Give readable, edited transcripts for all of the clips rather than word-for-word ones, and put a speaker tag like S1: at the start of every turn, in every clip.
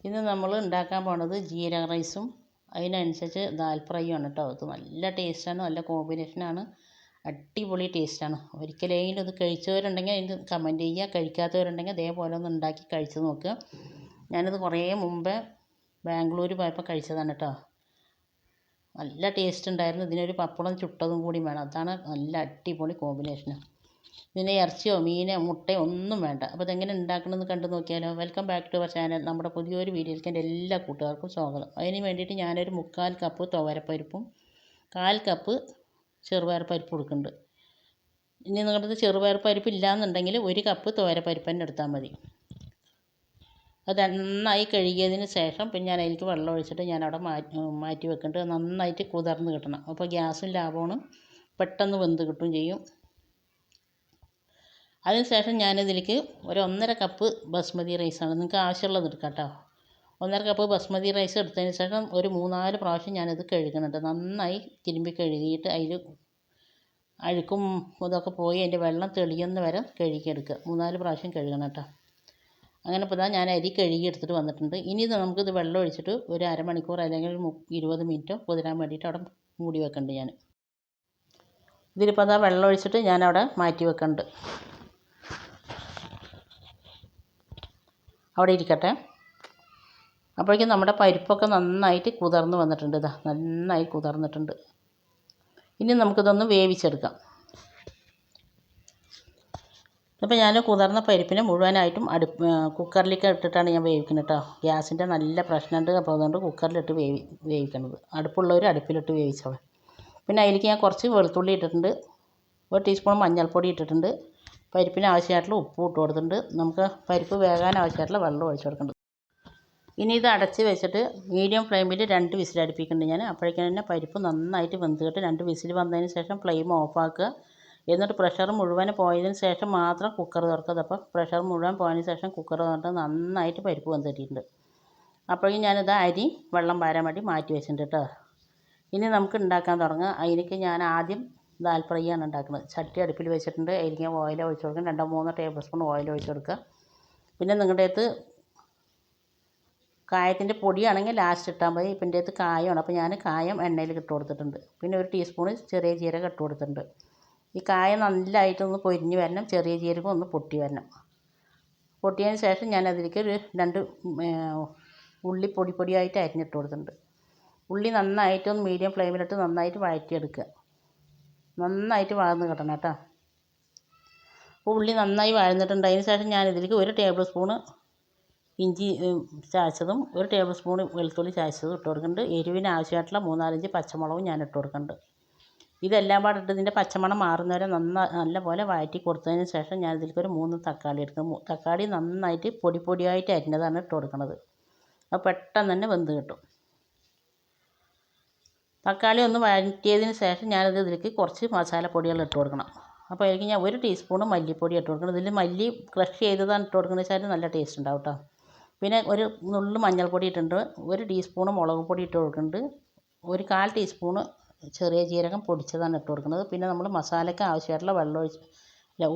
S1: ഇന്ന് നമ്മൾ ഉണ്ടാക്കാൻ പോണത് ജീരക റൈസും അതിനനുസരിച്ച് ദാൽ ഫ്രൈയും ആണ് കേട്ടോ. ഇത് നല്ല ടേസ്റ്റാണ്, നല്ല കോമ്പിനേഷനാണ്, അടിപൊളി ടേസ്റ്റാണ്. ഒരിക്കലെങ്കിലും ഇത് കഴിച്ചവരുണ്ടെങ്കിൽ അതിന് കമൻറ്റ് ചെയ്യുക, കഴിക്കാത്തവരുണ്ടെങ്കിൽ അതേപോലെ ഒന്ന് ഉണ്ടാക്കി കഴിച്ച് നോക്കുക. ഞാനിത് കുറേ മുമ്പേ ബാംഗ്ലൂർ പോയപ്പോൾ കഴിച്ചതാണ് കേട്ടോ. നല്ല ടേസ്റ്റ് ഉണ്ടായിരുന്നു. ഇതിനൊരു പപ്പടം ചുട്ടതും കൂടി വേണം, അതാണ് നല്ല അടിപൊളി കോമ്പിനേഷന്. ഇതിന് ഇറച്ചിയോ മീനോ മുട്ടയോ ഒന്നും വേണ്ട. അപ്പോൾ ഇതെങ്ങനെ ഉണ്ടാക്കണമെന്ന് കണ്ടു നോക്കിയാലോ. Welcome back to our channel. നമ്മുടെ പുതിയൊരു വീഡിയോയിലേക്ക് എൻ്റെ എല്ലാ കൂട്ടുകാർക്കും സ്വാഗതം. അതിന് വേണ്ടിയിട്ട് ഞാനൊരു 3/4 കപ്പ് തുവരപ്പരിപ്പും 1/4 കപ്പ് ചെറുപയർ പരിപ്പ് എടുക്കുന്നുണ്ട്. ഇനി നിങ്ങളുടെ ചെറുപയർ പരിപ്പ് ഇല്ലയെന്നുണ്ടെങ്കിൽ 1 കപ്പ് തുവരപ്പരിപ്പ് തന്നെ എടുത്താൽ മതി. അത് നന്നായി കഴുകിയതിന് ശേഷം പിന്നെ ഞാൻ അതിലേക്ക് വെള്ളം ഒഴിച്ചിട്ട് ഞാനവിടെ മാറ്റി വെക്കുന്നുണ്ട്. നന്നായിട്ട് കുതിർന്ന് കിട്ടണം. അപ്പോൾ ഗ്യാസും ലാഭമാണ്, പെട്ടെന്ന് വെന്ത് കിട്ടുകയും ചെയ്യും. അതിനുശേഷം ഞാനിതിലേക്ക് ഒരു 1.5 കപ്പ് ബസ്മതി റൈസാണ്, നിങ്ങൾക്ക് ആവശ്യമുള്ളത് എടുക്കാം കേട്ടോ. 1.5 കപ്പ് ബസ്മതി റൈസ് എടുത്തതിന് ശേഷം ഒരു 3-4 പ്രാവശ്യം ഞാനിത് കഴുകുന്നുണ്ട്. നന്നായി തിരുമ്പി കഴുകിയിട്ട് അതിൽ അഴുക്കും ഇതൊക്കെ പോയി അതിൻ്റെ വെള്ളം തെളിയുന്ന വരെ കഴുകിയെടുക്കുക. 3-4 പ്രാവശ്യം കഴുകണം കേട്ടോ. അങ്ങനെ ഇപ്പോൾ ഞാൻ അരി കഴുകി എടുത്തിട്ട് വന്നിട്ടുണ്ട്. ഇനി നമുക്കിത് വെള്ളം ഒഴിച്ചിട്ട് ഒരു അരമണിക്കൂർ അല്ലെങ്കിൽ 20 മിനിറ്റോ കുതിരാൻ വേണ്ടിയിട്ട് അവിടെ മൂടി വെക്കുന്നുണ്ട്. ഞാൻ ഇതിലിപ്പോൾ വെള്ളം ഒഴിച്ചിട്ട് ഞാനവിടെ മാറ്റി വെക്കുന്നുണ്ട്. അവിടെ ഇരിക്കട്ടെ. അപ്പോഴേക്കും നമ്മുടെ പരിപ്പൊക്കെ നന്നായിട്ട് കുതിർന്ന് വന്നിട്ടുണ്ട്. നന്നായി കുതിർന്നിട്ടുണ്ട്. ഇനി നമുക്കിതൊന്ന് വേവിച്ചെടുക്കാം. അപ്പോൾ ഞാൻ കുതിർന്ന പരിപ്പിനെ മുഴുവനായിട്ടും കുക്കറിലേക്ക് ഇട്ടിട്ടാണ് ഞാൻ വേവിക്കുന്നത് കേട്ടോ. ഗ്യാസിൻ്റെ നല്ല പ്രശ്നമുണ്ട്, അപ്പോൾ അതുകൊണ്ട് കുക്കറിലിട്ട് വേവിക്കണത്. അടുപ്പുള്ളവർ അടുപ്പിലിട്ട് വേവിച്ചോളാം. പിന്നെ അതിലേക്ക് ഞാൻ കുറച്ച് വെളുത്തുള്ളി ഇട്ടിട്ടുണ്ട്, 1 ടീസ്പൂൺ മഞ്ഞൾപ്പൊടി ഇട്ടിട്ടുണ്ട്, പരിപ്പിന് ആവശ്യമായിട്ടുള്ള ഉപ്പ് ഇട്ട് കൊടുത്തിട്ടുണ്ട്. നമുക്ക് പരിപ്പ് വേകാൻ ആവശ്യമായിട്ടുള്ള വെള്ളം ഒഴിച്ച് കൊടുക്കേണ്ടത്. ഇനി ഇത് അടച്ച് വെച്ചിട്ട് മീഡിയം ഫ്ലെയിമിൽ 2 വിസിൽ അടുപ്പിക്കുന്നുണ്ട് ഞാൻ. അപ്പോഴേക്കും തന്നെ പരിപ്പ് നന്നായിട്ട് വെന്ത് കിട്ടും. 2 വിസിൽ വന്നതിന് ശേഷം ഫ്ലെയിം ഓഫാക്കുക. എന്നിട്ട് പ്രഷർ മുഴുവൻ പോയതിന് ശേഷം മാത്രം കുക്കർ തുറക്കുക. അപ്പോൾ പ്രഷർ മുഴുവൻ പോയതിന് ശേഷം കുക്കർ തുറന്നിട്ട് നന്നായിട്ട് പരിപ്പ് വെന്തിട്ടുണ്ട്. അപ്പോഴേക്കും ഞാനിത് അരി വെള്ളം പാരാൻ വേണ്ടി മാറ്റി വെച്ചിട്ടുണ്ട് കേട്ടോ. ഇനി നമുക്ക് ഉണ്ടാക്കാൻ തുടങ്ങാം. അതിലേക്ക് ഞാൻ ആദ്യം ദാൽ ഫ്രൈ ആണ് ഉണ്ടാക്കുന്നത്. ചട്ടി അടുപ്പിൽ വെച്ചിട്ടുണ്ട്. അതിലേക്ക് ഓയിൽ ഒഴിച്ച് കൊടുക്കുക. 2-3 ടേബിൾ സ്പൂൺ ഓയിൽ ഒഴിച്ച് കൊടുക്കുക. പിന്നെ നിങ്ങളുടെ അടുത്ത് കായത്തിൻ്റെ പൊടിയാണെങ്കിൽ ലാസ്റ്റ് ഇട്ടാൽ മതി. ഇപ്പം എൻ്റെ അടുത്ത് കായമാണ്, അപ്പോൾ ഞാൻ കായം എണ്ണയിൽ ഇട്ട് കൊടുത്തിട്ടുണ്ട്. പിന്നെ 1 ടീസ്പൂൺ ചെറിയ ജീരകം ഇട്ട് കൊടുത്തിട്ടുണ്ട്. ഈ കായം നല്ലതായിട്ടൊന്ന് പൊരിഞ്ഞ് വരണം, ചെറിയ ജീരകം ഒന്ന് പൊട്ടി വരണം. പൊട്ടിയതിന് ശേഷം ഞാൻ അതിലേക്ക് ഒരു 2 ഉള്ളി പൊടിയായിട്ട് അരിഞ്ഞിട്ട് കൊടുത്തിട്ടുണ്ട്. ഉള്ളി നന്നായിട്ടൊന്ന് മീഡിയം ഫ്ലെയിമിലിട്ട് നന്നായിട്ട് വഴറ്റിയെടുക്കുക. നന്നായിട്ട് വഴന്ന് കിട്ടണം കേട്ടോ. അപ്പോൾ ഉള്ളി നന്നായി വഴന്നിട്ടുണ്ട്. അതിന് ശേഷം ഞാൻ ഇതിലേക്ക് 1 ടേബിൾ സ്പൂണ് ഇഞ്ചി ചതച്ചതും 1 ടേബിൾ സ്പൂൺ വെളുത്തുള്ളി ചതച്ചതും ഇട്ട് കൊടുക്കുന്നുണ്ട്. എരിവിന് ആവശ്യമായിട്ടുള്ള 3-4 പച്ചമുളകും ഞാൻ ഇട്ട് കൊടുക്കുന്നുണ്ട്. ഇതെല്ലാം പാടെ ഇട്ട് ഇതിൻ്റെ പച്ചമണം മാറുന്നവരെ നല്ലപോലെ വഴറ്റി കൊടുത്തതിന് ശേഷം ഞാൻ ഇതിലേക്ക് ഒരു 3 തക്കാളി എടുക്കും. തക്കാളി നന്നായിട്ട് പൊടിയായിട്ട് അരിഞ്ഞതാണ് ഇട്ട് കൊടുക്കുന്നത്. അപ്പോൾ പെട്ടെന്ന് തന്നെ വെന്ത് കിട്ടും. തക്കാളി ഒന്ന് വഴറ്റിയതിന് ശേഷം ഞാനത് ഇതിലേക്ക് കുറച്ച് മസാലപ്പൊടികൾ ഇട്ട് കൊടുക്കണം. അപ്പോൾ അതിലേക്ക് ഞാൻ 1 ടീസ്പൂൺ മല്ലിപ്പൊടി ഇട്ട് കൊടുക്കണം. ഇതിൽ മല്ലി ക്രഷ് ചെയ്തതാണ് ഇട്ട് കൊടുക്കുന്നത് വെച്ചാൽ നല്ല ടേസ്റ്റ് ഉണ്ടാവും കേട്ടോ. പിന്നെ ഒരു നുള്ളു മഞ്ഞൾപ്പൊടി ഇട്ടിട്ടുണ്ട്. 1 ടീസ്പൂൺ മുളക് പൊടി ഇട്ട് കൊടുക്കുന്നുണ്ട്. 1/4 ടീസ്പൂണ് ചെറിയ ജീരകം പൊടിച്ചതാണ് ഇട്ട് കൊടുക്കുന്നത്. പിന്നെ നമ്മൾ മസാലയ്ക്ക് ആവശ്യമായിട്ടുള്ള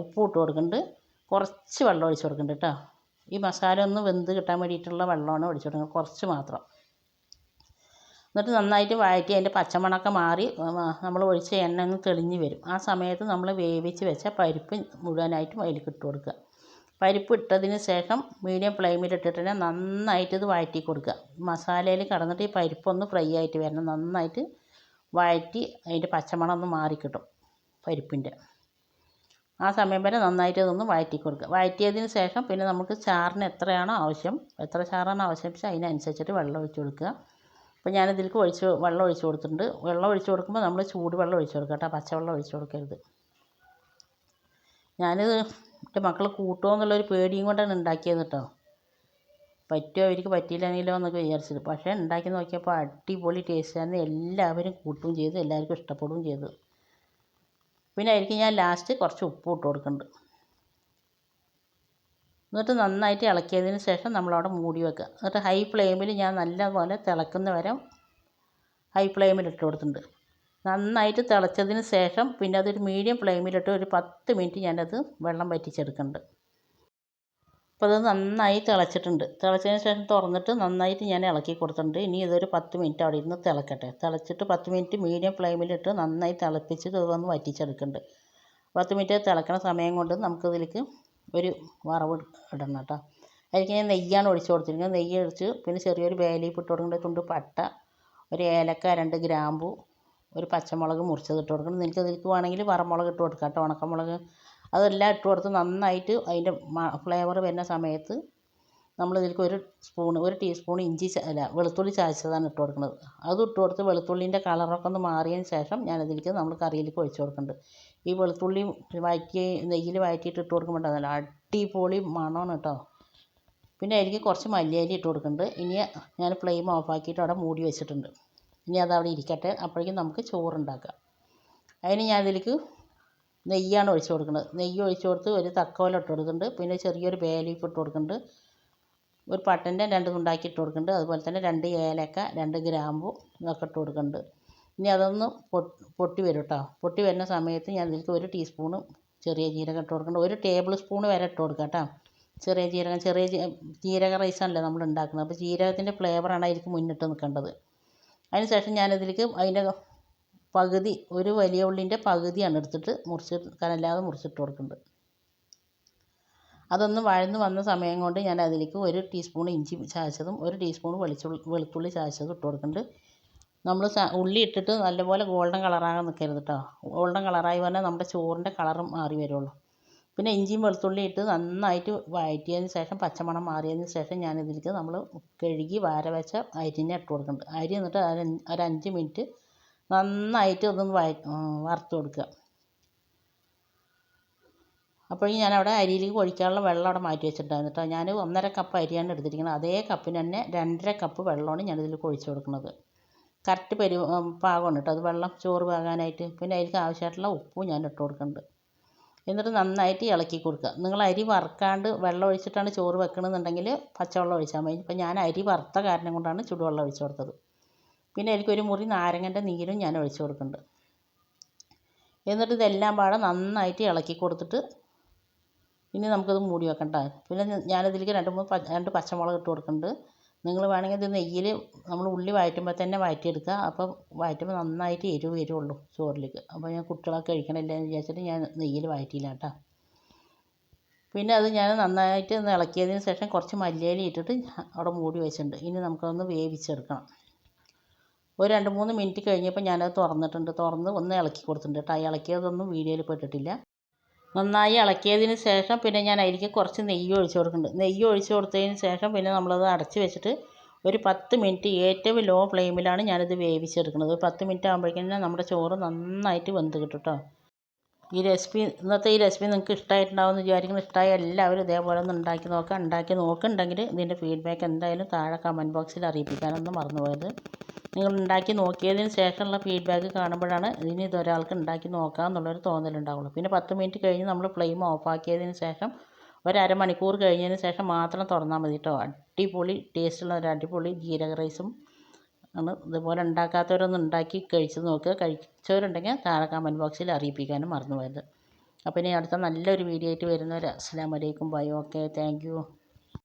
S1: ഉപ്പ് ഇട്ട് കൊടുക്കുന്നുണ്ട്. കുറച്ച് വെള്ളം ഒഴിച്ച് കൊടുക്കുന്നുണ്ട് കേട്ടോ. ഈ മസാല ഒന്ന് വെന്ത് കിട്ടാൻ വേണ്ടിയിട്ടുള്ള വെള്ളമാണ് ഒഴിച്ച് കൊടുക്കുന്നത്, കുറച്ച് മാത്രം. എന്നിട്ട് നന്നായിട്ട് വഴറ്റി അതിൻ്റെ പച്ചമണമൊക്കെ മാറി നമ്മൾ ഒഴിച്ച എണ്ണ ഒന്ന് തെളിഞ്ഞ് വരും. ആ സമയത്ത് നമ്മൾ വേവിച്ച് വെച്ച പരിപ്പ് മുഴുവനായിട്ടും അതിലേക്ക് ഇട്ട് കൊടുക്കുക. പരിപ്പ് ഇട്ടതിന് ശേഷം മീഡിയം ഫ്ലെയിമിൽ ഇട്ടിട്ട് തന്നെ നന്നായിട്ട് ഇത് വഴറ്റി കൊടുക്കുക. മസാലയിൽ കടന്നിട്ട് ഈ പരിപ്പൊന്ന് ഫ്രൈ ആയിട്ട് വരണം. നന്നായിട്ട് വഴറ്റി അതിൻ്റെ പച്ചമണം ഒന്ന് മാറിക്കിട്ടും പരിപ്പിൻ്റെ. ആ സമയം വരെ നന്നായിട്ട് ഇതൊന്ന് വഴറ്റി കൊടുക്കുക. വഴറ്റിയതിന് ശേഷം പിന്നെ നമുക്ക് ചാറിന് എത്ര ചാറാണോ ആവശ്യം വെച്ചാൽ അതിനനുസരിച്ചിട്ട് വെള്ളം ഒഴിച്ച് കൊടുക്കുക. അപ്പോൾ ഞാനിതിലേക്ക് വെള്ളം ഒഴിച്ച് കൊടുത്തിട്ടുണ്ട്. വെള്ളം ഒഴിച്ച് കൊടുക്കുമ്പോൾ നമ്മൾ ചൂടുവെള്ളം ഒഴിച്ച് കൊടുക്കുക കേട്ടോ, പച്ചവെള്ളം ഒഴിച്ച് കൊടുക്കരുത്. ഞാനിത് എൻ്റെ മക്കൾ കൂട്ടുമോ എന്നുള്ളൊരു പേടിയും കൊണ്ടാണ് ഉണ്ടാക്കിയത് കേട്ടോ. പറ്റുമോ അവർക്ക് പറ്റിയില്ലെങ്കിലോ എന്നൊക്കെ വിചാരിച്ചത്. പക്ഷേ ഉണ്ടാക്കി നോക്കിയപ്പോൾ അടിപൊളി ടേസ്റ്റായിരുന്നു. എല്ലാവരും കൂട്ടുകയും ചെയ്തു, എല്ലാവർക്കും ഇഷ്ടപ്പെടുകയും ചെയ്തു. പിന്നെ അതിലേക്ക് ഞാൻ ലാസ്റ്റ് കുറച്ച് ഉപ്പ് ഇട്ട് കൊടുക്കുന്നുണ്ട്. എന്നിട്ട് നന്നായിട്ട് ഇളക്കിയതിന് ശേഷം നമ്മളവിടെ മൂടി വെക്കുക. എന്നിട്ട് ഹൈ ഫ്ലെയിമിൽ ഞാൻ നല്ലപോലെ തിളക്കുന്ന വരെ ഹൈ ഫ്ലെയിമിൽ ഇട്ട് കൊടുത്തിട്ടുണ്ട്. നന്നായിട്ട് തിളച്ചതിന് ശേഷം പിന്നെ അതൊരു മീഡിയം ഫ്ലെയിമിലിട്ട് ഒരു 10 മിനിറ്റ് ഞാനത് വെള്ളം വറ്റിച്ചെടുക്കുന്നുണ്ട്. അപ്പോൾ അത് നന്നായി തിളച്ചിട്ടുണ്ട്. തിളച്ചതിന് ശേഷം തുറന്നിട്ട് നന്നായിട്ട് ഞാൻ ഇളക്കി കൊടുത്തിട്ടുണ്ട്. ഇനി ഇതൊരു 10 മിനിറ്റ് അവിടെ ഇരുന്ന് തിളക്കട്ടെ. തിളച്ചിട്ട് 10 മിനിറ്റ് മീഡിയം ഫ്ലെയിമിലിട്ട് നന്നായി തിളപ്പിച്ച് ഇതൊന്ന് വറ്റിച്ചെടുക്കുന്നുണ്ട്. 10 മിനിറ്റ് തിളക്കണ സമയം കൊണ്ട് നമുക്കിതിലേക്ക് ഒരു വറവ് ഇടണം കേട്ടോ. അതിലേക്ക് ഞാൻ നെയ്യാണ് ഒഴിച്ച് കൊടുത്തിരിക്കുന്നത്. നെയ്യ് ഒഴിച്ച് പിന്നെ ചെറിയൊരു ബേ ലീഫ് ഇട്ട് കൊടുക്കുന്നുണ്ട്, തുണ്ട് പട്ട, ഒരു ഏലക്ക, 2 ഗ്രാമ്പു, ഒരു പച്ചമുളക് മുറിച്ചത് ഇട്ട് കൊടുക്കണം. ഇതിലേക്ക് വേണമെങ്കിൽ വറമുളക് ഇട്ട് കൊടുക്കാം കേട്ടോ, ഉണക്കമുളക്. അതെല്ലാം ഇട്ട് കൊടുത്ത് നന്നായിട്ട് അതിൻ്റെ ഫ്ലേവർ വരുന്ന സമയത്ത് നമ്മളിതിലേക്ക് ഒരു ടീസ്പൂൺ വെളുത്തുള്ളി ചതച്ചതാണ് ഇട്ട് കൊടുക്കുന്നത്. അതും ഇട്ട് കൊടുത്ത് വെളുത്തുള്ളീൻ്റെ കളറൊക്കെ ഒന്ന് മാറിയതിന് ശേഷം ഞാനതിലേക്ക് നമ്മൾ കറിയിലേക്ക് ഒഴിച്ച് കൊടുക്കുന്നുണ്ട്. ഈ വെളുത്തുള്ളി നെയ്യിൽ വഴറ്റിയിട്ട് ഇട്ട് കൊടുക്കുമ്പോൾ നല്ല അടിപൊളി മണമാണ് കേട്ടോ. പിന്നെ അതിലേക്ക് കുറച്ച് മല്ലിയില ഇട്ട് കൊടുക്കുന്നുണ്ട്. ഇനി ഞാൻ ഫ്ലെയിം ഓഫാക്കിയിട്ട് അവിടെ മൂടി വെച്ചിട്ടുണ്ട്. ഇനി അതവിടെ ഇരിക്കട്ടെ. അപ്പോഴേക്കും നമുക്ക് ചോറുണ്ടാക്കാം. അതിന് ഞാൻ ഇതിലേക്ക് നെയ്യാണ് ഒഴിച്ച് കൊടുക്കുന്നത്. നെയ്യ് ഒഴിച്ച് കൊടുത്ത് ഒരു തക്കോലം ഇട്ട് കൊടുക്കുന്നുണ്ട്. പിന്നെ ചെറിയൊരു ബേ ലീഫ് ഇട്ട് കൊടുക്കുന്നുണ്ട്. ഒരു പട്ടൻ്റെ 2 തുണ്ടാക്കി ഇട്ട് കൊടുക്കുന്നുണ്ട്. അതുപോലെ തന്നെ 2 ഏലക്ക, 2 ഗ്രാമ്പു ഇതൊക്കെ ഇട്ട് കൊടുക്കുന്നുണ്ട്. ഇനി അതൊന്ന് പൊട്ടി വരും കേട്ടോ. പൊട്ടി വരുന്ന സമയത്ത് ഞാൻ ഇതിലേക്ക് 1 ടീസ്പൂണ് ചെറിയ ജീരകം ഇട്ട് കൊടുക്കുന്നുണ്ട്. 1 ടേബിൾ സ്പൂൺ വരെ ഇട്ട് കൊടുക്കാം കേട്ടോ. ചെറിയ ജീരക റൈസാണല്ലോ നമ്മൾ ഉണ്ടാക്കുന്നത്. അപ്പോൾ ജീരകത്തിൻ്റെ ഫ്ലേവറാണ് അതിലേക്ക് മുന്നിട്ട് നിൽക്കേണ്ടത്. അതിന് ശേഷം ഞാനതിലേക്ക് അതിൻ്റെ പകുതി, ഒരു വലിയ ഉള്ളിൻ്റെ പകുതിയാണ് എടുത്തിട്ട് കനല്ലാതെ മുറിച്ചിട്ട് കൊടുക്കുന്നുണ്ട്. അതൊന്ന് വഴന്ന് വന്ന സമയം കൊണ്ട് ഞാൻ അതിലേക്ക് 1 ടീസ്പൂൺ ഇഞ്ചി ചതച്ചതും 1 ടീസ്പൂൺ വെളുത്തുള്ളി ചതച്ചതും ഇട്ട് കൊടുക്കുന്നുണ്ട്. നമ്മൾ ഉള്ളി ഇട്ടിട്ട് നല്ലപോലെ ഗോൾഡൻ കളറാകാൻ നിൽക്കരുത് കേട്ടോ. ഗോൾഡൻ കളറായി പറഞ്ഞാൽ നമ്മുടെ ചോറിൻ്റെ കളറും മാറി വരുള്ളൂ. പിന്നെ ഇഞ്ചിയും വെളുത്തുള്ളിയും ഇട്ട് നന്നായിട്ട് വഴറ്റിയതിന് ശേഷം പച്ചമണം മാറിയതിന് ശേഷം ഞാനിതിലേക്ക് നമ്മൾ കഴുകി വാര വെച്ച അരിനെ ഇട്ട് കൊടുക്കുന്നുണ്ട്. അരി എന്നിട്ട് ഒരു 5 മിനിറ്റ് നന്നായിട്ട് അതൊന്ന് വറുത്ത് കൊടുക്കുക. അപ്പോഴേക്കും ഞാനവിടെ അരിയിലേക്ക് ഒഴിക്കാനുള്ള വെള്ളം അവിടെ മാറ്റി വെച്ചിട്ടുണ്ടായിരുന്നു കേട്ടോ. ഞാൻ 1.5 കപ്പ് അരിയാണ് എടുത്തിരിക്കുന്നത്. അതേ കപ്പിന് തന്നെ 2.5 കപ്പ് വെള്ളമാണ് ഞാനിതിലേക്ക് ഒഴിച്ച് കൊടുക്കുന്നത്. കറക്റ്റ് പാകമാണ് കേട്ടോ അത്, വെള്ളം ചോറ് പാകാനായിട്ട്. പിന്നെ അതിലേക്ക് ആവശ്യമായിട്ടുള്ള ഉപ്പും ഞാൻ ഇട്ട് കൊടുക്കുന്നുണ്ട്. എന്നിട്ട് നന്നായിട്ട് ഇളക്കി കൊടുക്കുക. നിങ്ങൾ അരി വറുക്കാണ്ട് വെള്ളം ഒഴിച്ചിട്ടാണ് ചോറ് വെക്കണമെന്നുണ്ടെങ്കിൽ പച്ചവെള്ളം ഒഴിച്ചാൽ മതി. ഇപ്പം ഞാൻ അരി വറുത്ത കാരണം കൊണ്ടാണ് ചുടുവെള്ളം ഒഴിച്ച് കൊടുത്തത്. പിന്നെ അതിലേക്ക് 1 മുറി നാരങ്ങൻ്റെ നീരും ഞാൻ ഒഴിച്ച് കൊടുക്കുന്നുണ്ട്. എന്നിട്ട് ഇതെല്ലാം പാടെ നന്നായിട്ട് ഇളക്കി കൊടുത്തിട്ട് ഇനി നമുക്കത് മൂടി വെക്കണ്ട. പിന്നെ ഞാനതിലേക്ക് 2 പച്ചമുളക് ഇട്ട് കൊടുക്കുന്നുണ്ട്. നിങ്ങൾ വേണമെങ്കിൽ ഇത് നെയ്യിൽ നമ്മൾ ഉള്ളി വഴറ്റുമ്പോൾ തന്നെ വഴറ്റിയെടുക്കുക. അപ്പോൾ വഴറ്റുമ്പോൾ നന്നായിട്ട് എരിവ് വരുള്ളൂ ചോറിലേക്ക്. അപ്പോൾ ഞാൻ കുട്ടികളൊക്കെ കഴിക്കണില്ല എന്ന് വിചാരിച്ചിട്ട് ഞാൻ നെയ്യിൽ വഴറ്റിയില്ല കേട്ടോ. പിന്നെ അത് ഞാൻ നന്നായിട്ട് ഒന്ന് ഇളക്കിയതിന് ശേഷം കുറച്ച് മല്ലിയില ഇട്ടിട്ട് അവിടെ മൂടി വെച്ചിട്ടുണ്ട്. ഇനി നമുക്കതൊന്ന് വേവിച്ചെടുക്കണം. ഒരു 2-3 മിനിറ്റ് കഴിഞ്ഞപ്പോൾ ഞാനത് തുറന്ന് ഒന്ന് ഇളക്കി കൊടുത്തിട്ടുണ്ട് കേട്ടോ. ഇളക്കിയതൊന്നും വീഡിയോയിൽ പെട്ടിട്ടില്ല. നന്നായി ഇളക്കിയതിന് ശേഷം പിന്നെ ഞാൻ അതിലേക്ക് കുറച്ച് നെയ്യ് ഒഴിച്ച് കൊടുക്കുന്നുണ്ട്. നെയ്യ് ഒഴിച്ച് കൊടുത്തതിന് ശേഷം പിന്നെ നമ്മളത് അടച്ച് വെച്ചിട്ട് ഒരു 10 മിനിറ്റ് ഏറ്റവും ലോ ഫ്ലെയിമിലാണ് ഞാനിത് വേവിച്ചെടുക്കുന്നത്. ഒരു 10 മിനിറ്റ് ആകുമ്പോഴേക്കും നമ്മുടെ ചോറ് നന്നായിട്ട് വെന്ത് കിട്ടും കേട്ടോ. ഇന്നത്തെ ഈ റെസിപ്പി നിങ്ങൾക്ക് ഇഷ്ടമായിട്ടുണ്ടാവുമെന്ന് വിചാരിക്കുന്നു. ഇഷ്ടമായ എല്ലാവരും ഇതേപോലെ ഒന്ന് ഉണ്ടാക്കി നോക്കുക. ഉണ്ടാക്കി നോക്കുന്നുണ്ടെങ്കിൽ ഇതിൻ്റെ ഫീഡ്ബാക്ക് എന്തായാലും താഴെ കമൻറ്റ് ബോക്സിൽ അറിയിപ്പിക്കാനൊന്നും മറന്നുപോയത്. നിങ്ങൾ ഉണ്ടാക്കി നോക്കിയതിന് ശേഷമുള്ള ഫീഡ്ബാക്ക് കാണുമ്പോഴാണ് ഇതൊരാൾക്ക് ഉണ്ടാക്കി നോക്കാം എന്നുള്ളൊരു തോന്നലുണ്ടാവുള്ളൂ. പിന്നെ 10 മിനിറ്റ് കഴിഞ്ഞ് നമ്മൾ ഫ്ലെയിം ഓഫാക്കിയതിന് ശേഷം ഒരു അരമണിക്കൂർ കഴിഞ്ഞതിന് ശേഷം മാത്രം തുറന്നാൽ മതി കേട്ടോ. അടിപൊളി ടേസ്റ്റുള്ള ഒരു അടിപൊളി ജീരക റൈസും ആണ്. ഇതുപോലെ ഉണ്ടാക്കാത്തവരൊന്ന് ഉണ്ടാക്കി കഴിച്ച് നോക്കുക. കഴിച്ചവരുണ്ടെങ്കിൽ താഴെ കമൻറ്റ് ബോക്സിൽ അറിയിപ്പിക്കാനും മറന്നുപോയത്. അപ്പോൾ ഇനി അടുത്ത നല്ലൊരു വീഡിയോ ആയിട്ട് വരുന്നവരെ അസ്സലാമു അലൈക്കും, ബൈ, ഓക്കെ, താങ്ക് യു.